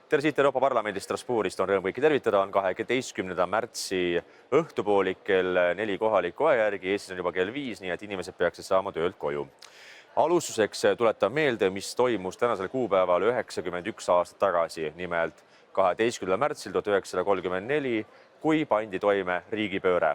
Tere siit Euroopa Parlamendi Strasbourgist on rõõm kõiki tervitada. On 12. märtsi õhtupoolik kell 4 kohaliku aja järgi. Eestis on juba kell 5, nii et inimesed peaksid saama töölt koju. Alustuseks tuletan meelde, mis toimus tänasel kuupäeval 91 aastat tagasi, nimelt 12. märtsil 1934, kui pandi toime riigipööre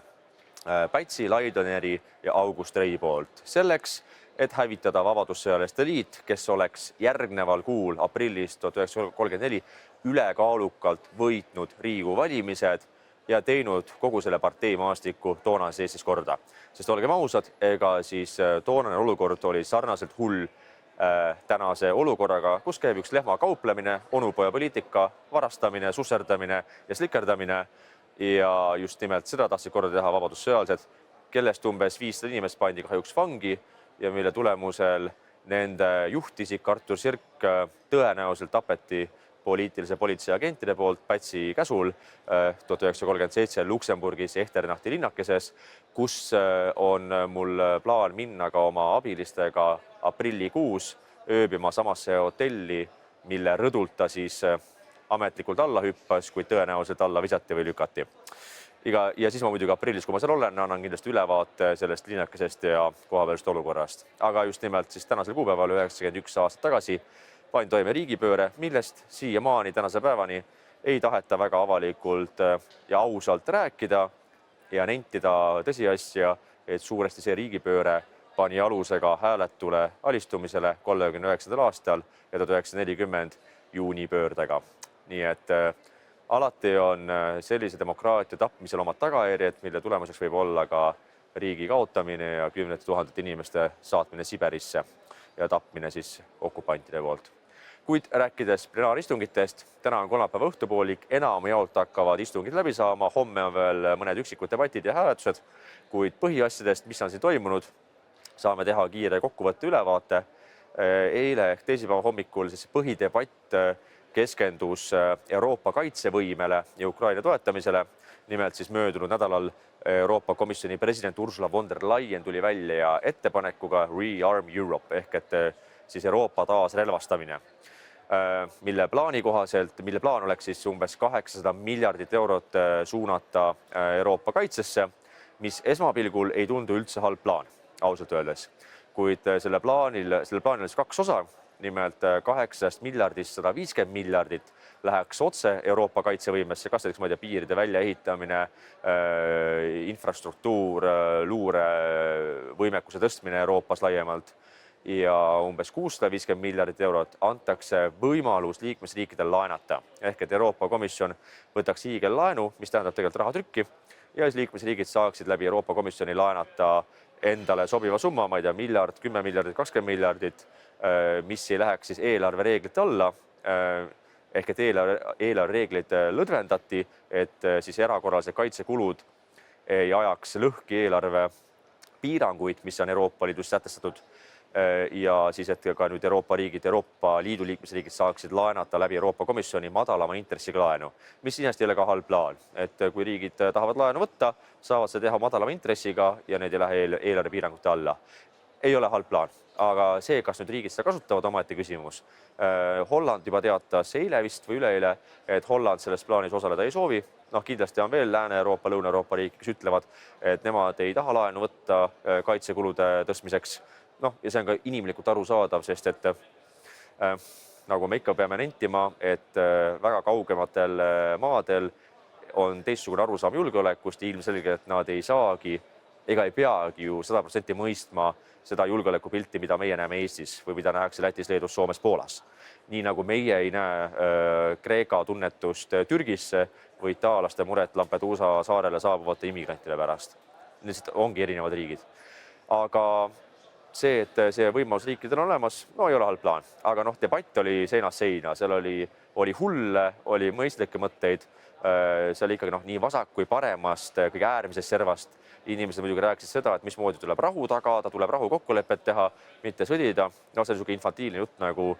Pätsi, Laidoneri ja August Rei poolt. Selleks, et hävitada Vabadussõjalaste liit, kes oleks järgneval kuul aprillis 1934 ülekaalukalt võitnud Riigikogu valimised ja teinud kogu selle partei maastiku toonases Eestis korda. Sest olgem ausad, ega siis toonane olukord oli sarnaselt hull tänase olukorraga, kus käib üks lehma kauplemine, onupojapoliitika, varastamine, susserdamine ja slikerdamine. Ja just nimelt seda tahtsid korda teha vabadussõjalised, kellest umbes 500 inimest pandi kahjuks vangi ja mille tulemusel nende juhtisik Artur Sirk tõenäoliselt tapeti poliitilise politsei agentide poolt Pätsi käsul 1937 Luksemburgis Echternachti linnakeses, kus on mul plaan minna ka oma abilistega aprillikuus ööbima samasse hotelli, mille rõdult ta siis ametlikult alla hüppas, kuid tõenäoliselt alla visati või lükati. Ja siis ma muidugi aprillis, kui ma seal olen, annan kindlasti ülevaate sellest linnakesest ja kohapealist olukorrast. Aga just nimelt siis tänasel kuupäeval 91 aastat tagasi pandi toime riigipööre, millest siiamaani tänase päevani ei taheta väga avalikult ja ausalt rääkida ja nentida tõsiasja, et suuresti see riigipööre pani alusega hääletule alistumisele 39. aastal ja 1940 juunipöördega. Nii et alati on sellise demokraatia tapmisel omad tagajärjed, mille tulemuseks võib olla ka riigi kaotamine ja 10 000 inimeste saatmine Siberisse ja tapmine siis okupantide poolt. Kuid rääkides plenaaristungitest, täna on kolmapäeva õhtupoolik, enamjaolt hakkavad istungid läbi saama, homme on veel mõned üksikud debatid ja hääletused, kuid põhiasjadest, mis on siin toimunud, saame teha kiire kokkuvõtte ülevaate. Eile ehk teisipäeva hommikul siis põhidebatt keskendus Euroopa kaitsevõimele ja Ukraina toetamisele. Nimelt siis möödunud nädalal Euroopa Komisjoni president Ursula von der Leyen tuli välja ettepanekuga Rearm Europe ehk et siis Euroopa taasrelvastamine, mille plaan oleks siis umbes 800 miljardit eurot suunata Euroopa kaitsesse, mis esmapilgul ei tundu üldse halb plaan, ausalt öeldes. Kuid selle plaanil oleks kaks osa. Nimelt 8 miljardist 150 miljardit läheks otse Euroopa kaitsevõimesse, kas näiteks piiride väljaehitamine, infrastruktuur, luure võimekuse tõstmine Euroopas laiemalt ja umbes 650 miljardit eurot antakse võimalus liikmesriikidel laenata. Ehk et Euroopa Komisjon võtaks hiigellaenu, mis tähendab tegelikult rahatrükki ja siis liikmesriigid saaksid läbi Euroopa Komisjoni laenata endale sobiva summa, ma ei tea, miljard, 10 miljardit, 20 miljardit, mis ei läheks siis eelarvereeglite alla, ehk et eelarvereeglid lõdvendati, et siis erakorralised kaitsekulud ei ajaks lõhki eelarve piiranguid, mis on Euroopa Liidus sätestatud ja siis, et ka nüüd Euroopa Liidu liikmesriigid saaksid laenata läbi Euroopa Komisjoni madalama intressiga laenu, mis sinest ei ole ka halb plaan, et kui riigid tahavad laenu võtta, saavad seda teha madalama intressiga ja need ei lähe eelarvepiirangute alla. Ei ole halb plaan, aga see, kas nüüd riigid seda kasutavad, omaette küsimus. Holland juba teatas eile vist või üleeile, et Holland selles plaanis osaleda ei soovi. Kindlasti on veel Lääne-Euroopa, Lõuna-Euroopa riik, kes ütlevad, et nemad ei taha laenu võtta kaitsekulude tõstmiseks. Ja see on ka inimlikult arusaadav, sest et nagu me ikka peame nentima, et väga kaugematel maadel on teistsugune arusaam julgeolekust ja ilmselgelt nad ei saagi ega ei peagi ju 100% mõistma seda julgeolekupilti, mida meie näeme Eestis või mida nähakse Lätis, Leedus, Soomes, Poolas. Nii nagu meie ei näe Kreeka tunnetust Türgisse või itaalaste muret Lampedusa saarele saabuvate immigrantide pärast. Need ongi erinevad riigid. Aga see, et see võimalus riikidel on olemas, ei ole halb plaan. Aga debatt oli seinast seina, seal oli hulle, oli mõistlikke mõtteid, see oli ikkagi nii vasak kui paremast, kõige äärmisest servast. Inimesed muidugi rääkisid seda, et mismoodi tuleb rahu tagada, tuleb rahu kokkulepet teha, mitte sõdida. See oli selline infantiilne jutt nagu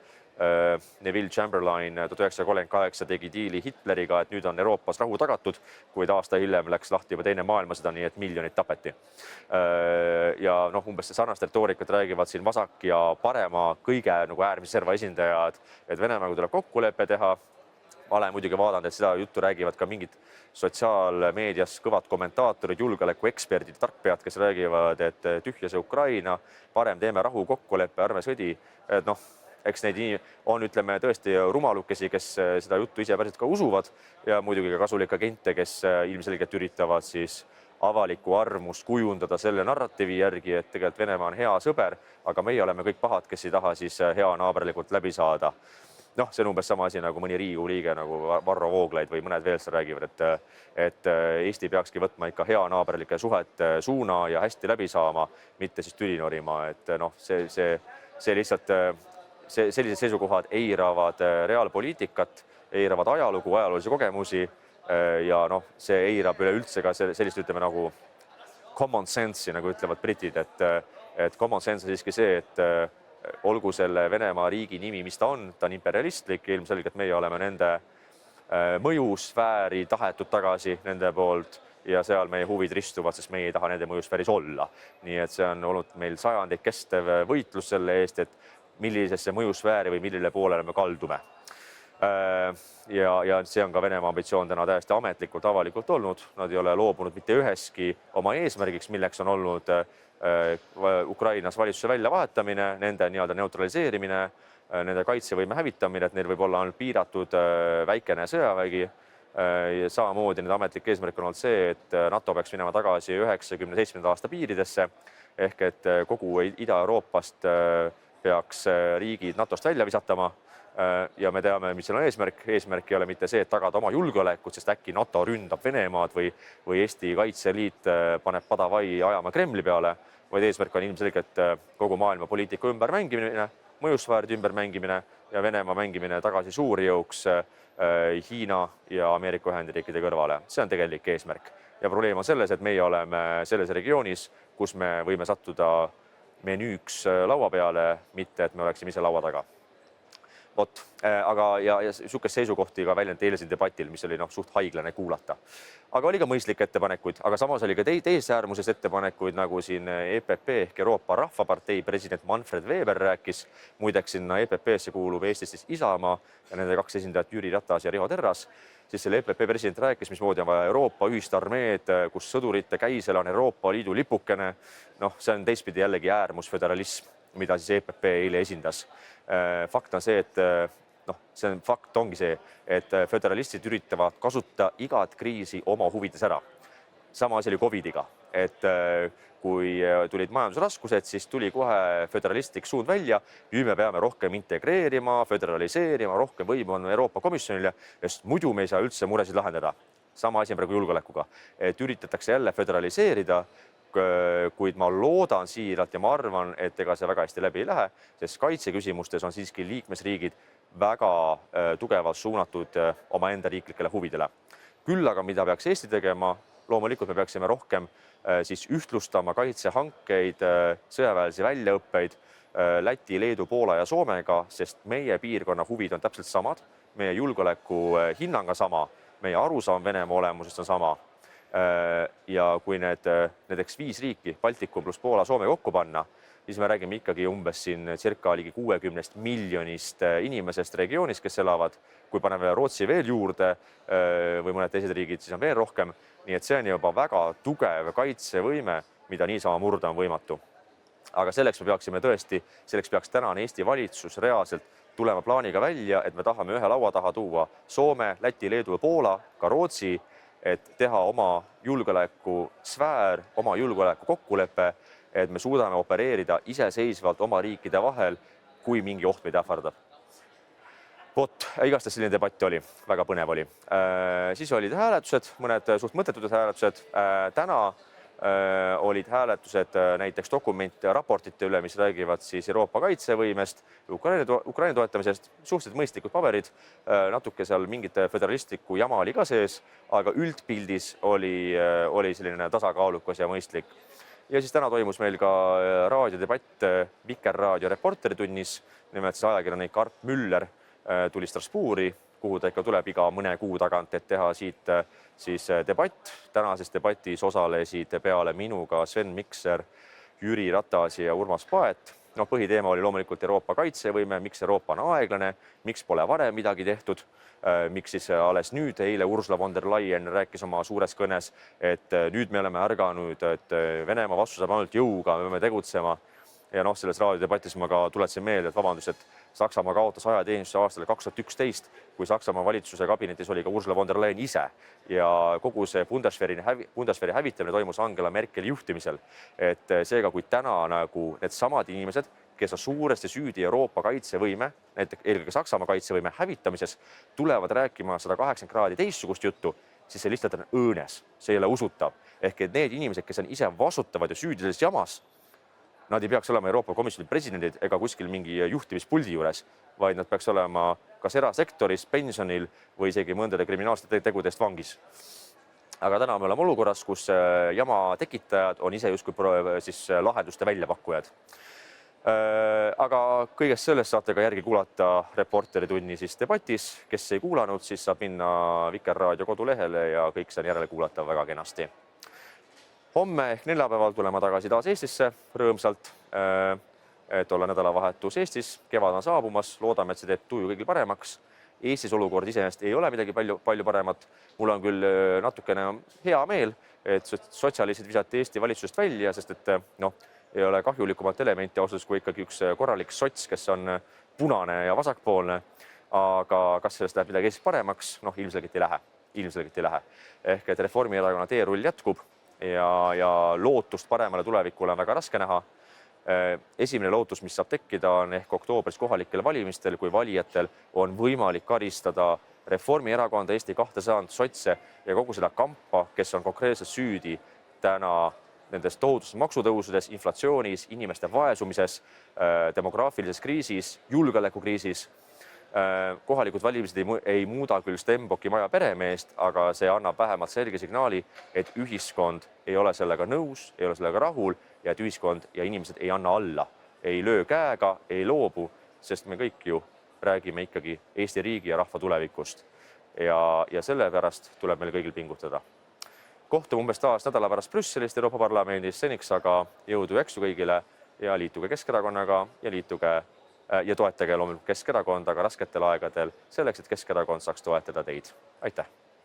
Neville Chamberlain 1938 tegi diili Hitleriga, et nüüd on Euroopas rahu tagatud, kuid aasta hiljem läks lahti juba teine maailmasõda, nii et miljonid tapeti. Ja umbes sarnast retoorikat räägivad siin vasak ja parema kõige äärmise serva esindajad, et Venemaaga tuleb kokkulepe teha, Ma olen muidugi vaadanud, et seda juttu räägivad ka mingid sotsiaalmeedias kõvad kommentaatorid, julgeolekueksperdid, tarkpead, kes räägivad, et tühja see Ukraina, parem teeme rahu kokkuleppe, ärme sõdi. Et noh, eks neid on, ütleme, tõesti rumalukesi, kes seda juttu ise päriselt ka usuvad ja muidugi ka kasulik agente, kes ilmselgelt üritavad siis avalikku arvamust kujundada selle narratiivi järgi, et tegelikult Venemaa on hea sõber, aga meie oleme kõik pahad, kes ei taha siis hea naaberlikult läbi saada. Noh, see on umbes sama asi nagu mõni Riigikogu liige nagu Varro Vooglaid või mõned veel seal räägivad, et Eesti peakski võtma ikka hea naaberlike suhete suuna ja hästi läbi saama, mitte siis tüli norima. Et noh, see lihtsalt, sellised seisukohad eiravad reaalpoliitikat, eiravad ajalugu, ajaloolisi kogemusi ja noh, see eirab üleüldse ka sellist, ütleme, nagu common sense'i, nagu ütlevad britid, et common sense on siiski see, et olgu selle Venemaa riigi nimi, mis ta on imperialistlik, ilmselgelt meie oleme nende mõjusfääri tahetud tagasi nende poolt ja seal meie huvid ristuvad, sest meie ei taha nende mõjusfääris olla. Nii et see on olnud meil sajandeid kestev võitlus selle eest, et millisesse mõjusfääri või millile poolele me kaldume. Ja see on ka Venemaa ambitsioon täna täiesti ametlikult, avalikult olnud. Nad ei ole loobunud mitte üheski oma eesmärgiks, milleks on olnud Ukrainas valitsuse väljavahetamine, nende nii-öelda neutraliseerimine, nende kaitsevõime hävitamine, et neil võib olla ainult piiratud väikene sõjavägi. Samamoodi nende ametlik eesmärk on olnud see, et NATO peaks minema tagasi 97. aasta piiridesse, ehk et kogu Ida-Euroopast peaks riigid NATOst välja visatama. Ja me teame, mis on eesmärk. Eesmärk ei ole mitte see, et tagada oma julgeolekut, sest äkki NATO ründab Venemaad või Eesti Kaitseliit paneb padavai ajama Kremli peale, vaid eesmärk on ilmselgelt kogu maailma poliitika ümbermängimine, mõjusfääride ümbermängimine ja Venemaa mängimine tagasi suurjõuks Hiina ja Ameerika Ühendriikide kõrvale. See on tegelik eesmärk. Ja probleem on selles, et meie oleme selles regioonis, kus me võime sattuda menüüks laua peale, mitte et me oleksime ise laua taga. Vot, aga ja sihukest seisukohti ka väljendati eilsel debatil, mis oli suht haiglane kuulata. Aga oli ka mõistlikke ettepanekuid, aga samas oli ka teise äärmuses ettepanekuid, nagu siin EPP ehk Euroopa Rahvapartei president Manfred Weber rääkis. Muideks sinna EPP-sse kuulub Eestis siis Isamaa ja nende kaks esindajat Jüri Ratas ja Riho Terras. Siis selle EPP president rääkis, mismoodi on vaja Euroopa ühist armeed, kus sõdurite käisel on Euroopa Liidu lipukene. Noh, see on teistpidi jällegi äärmusföderalism, mida siis EPP eile esindas. Fakt on see, et fakt ongi see, et föderalistid üritavad kasutada igat kriisi oma huvides ära. Sama asi oli COVIDiga, et kui tulid majandusraskused, siis tuli kohe föderalistlik suund välja. Nüüd me peame rohkem integreerima, föderaliseerima, rohkem võimu on Euroopa Komisjonile, sest muidu me ei saa üldse muresid lahendada. Sama asi on praegu julgeolekuga, et üritatakse jälle föderaliseerida, kuid ma loodan siiralt ja ma arvan, et ega see väga hästi läbi ei lähe, sest kaitseküsimustes on siiski liikmesriigid väga tugevalt suunatud oma enda riiklikele huvidele. Küll aga mida peaks Eesti tegema, loomulikult me peaksime rohkem siis ühtlustama kaitsehankeid, sõjaväelisi väljaõppeid Läti, Leedu, Poola ja Soomega, sest meie piirkonna huvid on täpselt samad, meie julgeoleku hinnang on sama, meie arusaam Venemaa olemusest on sama. Ja kui näiteks 5 riiki, Baltikum pluss Poola, Soome kokku panna, siis me räägime ikkagi umbes siin circa ligi 60 miljonist inimesest regioonis, kes elavad. Kui paneme Rootsi veel juurde või mõned teised riigid, siis on veel rohkem. Nii et see on juba väga tugev kaitsevõime, mida niisama murda on võimatu. Aga selleks me peaksime tõesti, selleks peaks tänane Eesti valitsus reaalselt tulema plaaniga välja, et me tahame ühe laua taha tuua Soome, Läti, Leedu ja Poola, ka Rootsi, et teha oma julgeoleku sfäär, oma julgeoleku kokkulepe, et me suudame opereerida iseseisvalt oma riikide vahel, kui mingi oht meid ähvardab. Vot, igastahes selline debatt oli, väga põnev oli. Siis olid hääletused, mõned suht mõttetud hääletused. Täna olid hääletused näiteks dokumente raportite üle, mis räägivad siis Euroopa kaitsevõimest, Ukraina toetamisest, suhteliselt mõistlikud paberid, natuke seal mingite föderalistliku jama oli ka sees, aga üldpildis oli selline tasakaalukas ja mõistlik. Ja siis täna toimus meil ka raadiodebatt Vikerraadio reporteritunnis, nimelt siis ajakirjanik Arp Müller tuli Strasbourgi, kuhu ta ikka tuleb iga mõne kuu tagant, et teha siit siis debatt. Tänases debatis osalesid peale minuga Sven Mikser, Jüri Ratas ja Urmas Paet. Noh, põhiteema oli loomulikult Euroopa kaitsevõime, miks Euroopa on aeglane, miks pole varem midagi tehtud, miks siis alles nüüd eile Ursula von der Leyen rääkis oma suures kõnes, et nüüd me oleme ärganud, et Venemaa vastu saab ainult jõuga, me peame tegutsema. Ja noh, selles raadiodebatis ma ka tuletasin meelde, et vabandust, et Saksamaa kaotas ajateenistuse aastal 2011, kui Saksamaa valitsuse kabinetis oli ka Ursula von der Leyen ise ja kogu see Bundeswehri hävitamine toimus Angela Merkeli juhtimisel. Et seega, kui täna nagu need samad inimesed, kes on suuresti süüdi Euroopa kaitsevõime, näiteks eelkõige Saksamaa kaitsevõime hävitamises, tulevad rääkima 180 kraadi teistsugust juttu, siis see lihtsalt on õõnes, see ei ole usutav. Ehk et need inimesed, kes on ise vastutavad ja süüdi selles jamas, nad ei peaks olema Euroopa Komisjoni presidendid ega kuskil mingi juhtimispuldi juures, vaid nad peaks olema kas erasektoris, pensionil või isegi mõndade kriminaalsete tegudest vangis. Aga täna me oleme olukorras, kus jama tekitajad on ise justkui siis lahenduste väljapakkujad. Aga kõigest sellest saate ka järgi kuulata Reporteri tunni siis debatis. Kes ei kuulanud, siis saab minna Vikerraadio kodulehele ja kõik see on järele kuulatav väga kenasti. Homme ehk neljapäeval tulema tagasi taas Eestisse rõõmsalt, et olla nädalavahetus Eestis. Kevad on saabumas, loodame, et see teeb tuju kõigil paremaks. Eestis olukord iseenesest ei ole midagi palju paremat. Mul on küll natukene hea meel, et sotsialistid visati Eesti valitsusest välja, sest et ei ole kahjulikumat elementi ausalt kui ikkagi üks korralik sots, kes on punane ja vasakpoolne. Aga kas sellest läheb midagi Eestis paremaks? Ilmselgelt ei lähe. Ehk et Reformierakonna teerull jätkub. Ja lootust paremale tulevikule on väga raske näha. Esimene lootus, mis saab tekkida, on ehk oktoobris kohalikel valimistel, kui valijatel on võimalik karistada Reformierakonda, Eesti 200 sotse ja kogu seda kampa, kes on konkreetselt süüdi täna nendes tohutus maksutõusudes, inflatsioonis, inimeste vaesumises, demograafilises kriisis, julgeolekukriisis. Kohalikud valimised ei muuda küll Stenbocki maja peremeest, aga see annab vähemalt selge signaali, et ühiskond ei ole sellega nõus, ei ole sellega rahul ja et ühiskond ja inimesed ei anna alla, ei löö käega, ei loobu, sest me kõik ju räägime ikkagi Eesti riigi ja rahva tulevikust. Ja sellepärast tuleb meil kõigil pingutada. Kohtume umbes taas nädala pärast Brüsselist Euroopa Parlamendis, seniks aga jõudu jaksu kõigile ja liituge Keskerakonnaga ja toetage loomulikult Keskerakonda ka rasketel aegadel selleks, et Keskerakond saaks toetada teid. Aitäh!